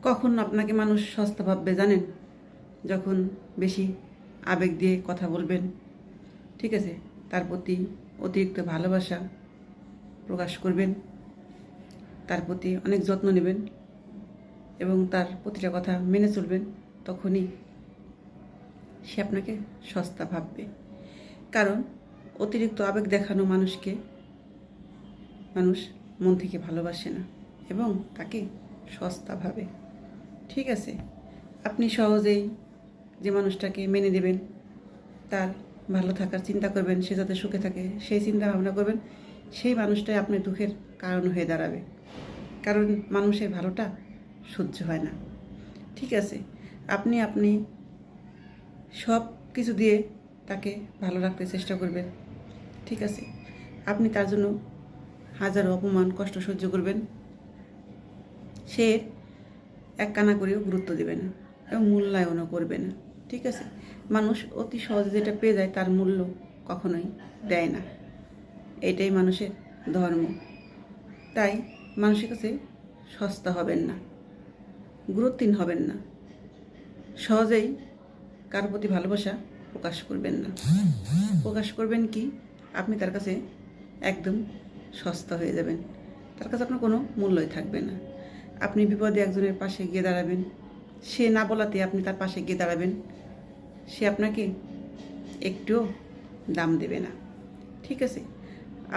কখন আপনাকে মানুষ সস্তা ভাববে জানেন? যখন বেশি আবেগ দিয়ে কথা বলবেন, ঠিক আছে, তার প্রতি অতিরিক্ত ভালোবাসা প্রকাশ করবেন, তার প্রতি অনেক যত্ন নেবেন এবং তার প্রতিটা কথা মেনে চলবেন, তখনই সে আপনাকে সস্তা ভাববে। কারণ অতিরিক্ত আবেগ দেখানো মানুষকে মানুষ মন থেকে ভালোবাসে না এবং তাকে সস্তা ভাবে। ঠিক আছে, আপনি সহজেই যে মানুষটাকে মেনে নেবেন, তার ভালো থাকার চিন্তা করবেন, সে যাতে সুখে থাকে সেই চিন্তা ভাবনা করবেন, সেই মানুষটাই আপনার দুঃখের কারণ হয়ে দাঁড়াবে। কারণ মানুষের ভালোটা সহ্য হয় না। ঠিক আছে, আপনি সব কিছু দিয়ে তাকে ভালো রাখতে চেষ্টা করবেন। ঠিক আছে, আপনি তার জন্য হাজারো অপমান কষ্ট সহ্য করবেন, সে এক কানা করেও গুরুত্ব দেবে না এবং মূল্যায়নও করবে না। ঠিক আছে, মানুষ অতি সহজে যেটা পেয়ে যায় তার মূল্য কখনোই দেয় না। এটাই মানুষের ধর্ম। তাই মানুষের কাছে সস্তা হবেন না, গুরুত্বহীন হবেন না, সহজেই কারোর প্রতি ভালোবাসা প্রকাশ করবেন না। প্রকাশ করবেন কি, আপনি তার কাছে একদম সস্তা হয়ে যাবেন, তার কাছে আপনার কোনো মূল্যই থাকবে না। আপনি বিপদে একজনের পাশে গিয়ে দাঁড়াবেন, সে না বলাতে আপনি তার পাশে গিয়ে দাঁড়াবেন, সে আপনাকে একটুও দাম দেবে না। ঠিক আছে,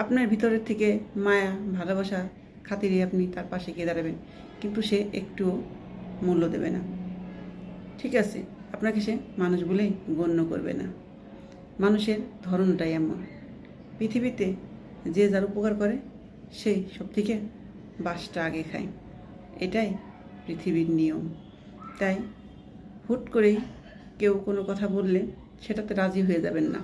আপনার ভিতরের থেকে মায়া ভালোবাসা খাতিরে আপনি তার পাশে গিয়ে দাঁড়াবেন, কিন্তু সে একটুও মূল্য দেবে না। ঠিক আছে, আপনাকে সে মানুষ বলেই গণ্য করবে না। মানুষের ধরনটাই এমন। পৃথিবীতে যে যার উপকার করে সেই সব থেকে বাসটা আগে খায়, এটাই পৃথিবীর নিয়ম। তাই হুট করেই কেউ কোনো কথা বললে সেটাতে রাজি হয়ে যাবেন না।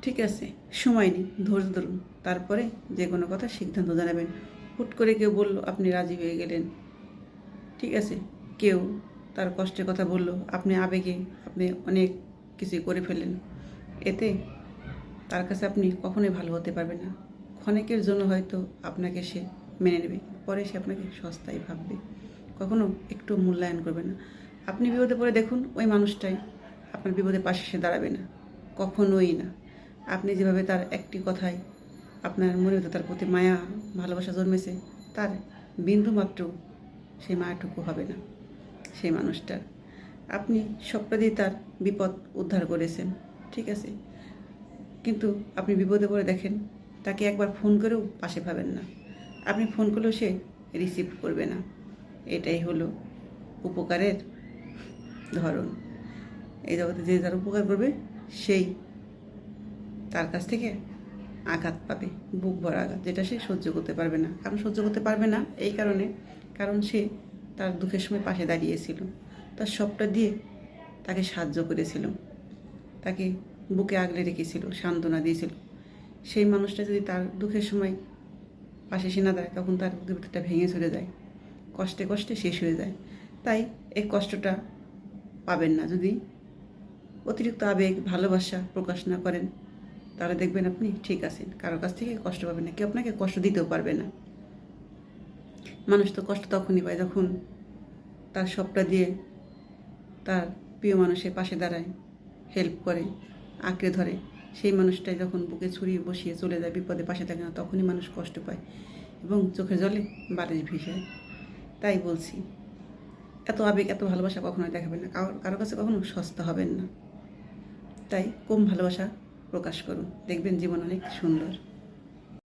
ঠিক আছে, সময় নিন, ধৈর্য ধরুন, তারপরে যে কোনো কথা সিদ্ধান্ত জানাবেন। হুট করে কেউ বললো আপনি রাজি হয়ে গেলেন, ঠিক আছে, কেউ তার কষ্টের কথা বললো, আপনি আবেগে আপনি অনেক কিছুই করে ফেললেন, এতে তার কাছে আপনি কখনোই ভালো হতে পারবেন না। ক্ষণিকের জন্য হয়তো আপনাকে সে মেনে নেবে, পরে সে আপনাকে সস্তায় ভাববে, কখনো একটু মূল্যায়ন করবে না। আপনি বিপদে পড়ে দেখুন, ওই মানুষটাই আপনার বিপদে পাশে এসে দাঁড়াবে না, কখনোই না। আপনি যেভাবে তার একটি কথায় আপনার মনে হতো তার প্রতি মায়া ভালোবাসা জন্মেছে, তার বিন্দু মাত্র সেই মায়াটুকু হবে না সেই মানুষটার। আপনি সবটা দিয়ে তার বিপদ উদ্ধার করেছেন, ঠিক আছে, কিন্তু আপনি বিপদে পড়ে দেখেন তাকে একবার ফোন করেও পাশে পাবেন না, আপনি ফোন করলেও সে রিসিভ করবে না। এটাই হলো উপকারের ধরন। এই জগতে যে যার উপকার করবে সেই তার কাছ থেকে আঘাত পাবে, বুক ভরা আঘাত, যেটা সে সহ্য করতে পারবে না। কারণ সহ্য করতে পারবে না এই কারণে, কারণ সে তার দুঃখের সময় পাশে দাঁড়িয়েছিল, তার সবটা দিয়ে তাকে সাহায্য করেছিল, তাকে বুকে আগলে রেখেছিল, সান্ত্বনা দিয়েছিল। সেই মানুষটা যদি তার দুঃখের সময় পাশে এসে না দাঁড়ায়, তখন তার বুকের ভিতরটা ভেঙে চলে যায়, কষ্টে কষ্টে শেষ হয়ে যায়। তাই এই কষ্টটা পাবেন না যদি অতিরিক্ত আবেগ ভালোবাসা প্রকাশ না করেন, তাহলে দেখবেন আপনি ঠিক আছেন, কারোর কাছ থেকে কষ্ট পাবেন না, কেউ আপনাকে কষ্ট দিতেও পারবে না। মানুষ তো কষ্ট তখনই পায় যখন তার সবটা দিয়ে তার প্রিয় মানুষের পাশে দাঁড়ায়, হেল্প করে, আঁকড়ে ধরে। সেই মানুষটাই যখন বুকে ছুরিয়ে বসিয়ে চলে যায়, বিপদে পাশে থাকে না, তখনই মানুষ কষ্ট পায় এবং চোখের জলে বালিশ ভিজায়। তাই বলছি, এত আবেগ এত ভালোবাসা কখনোই দেখাবেন না, কারো কাছে কখনো সস্তা হবেন না। তাই কম ভালোবাসা প্রকাশ করুন, দেখবেন জীবন অনেক সুন্দর।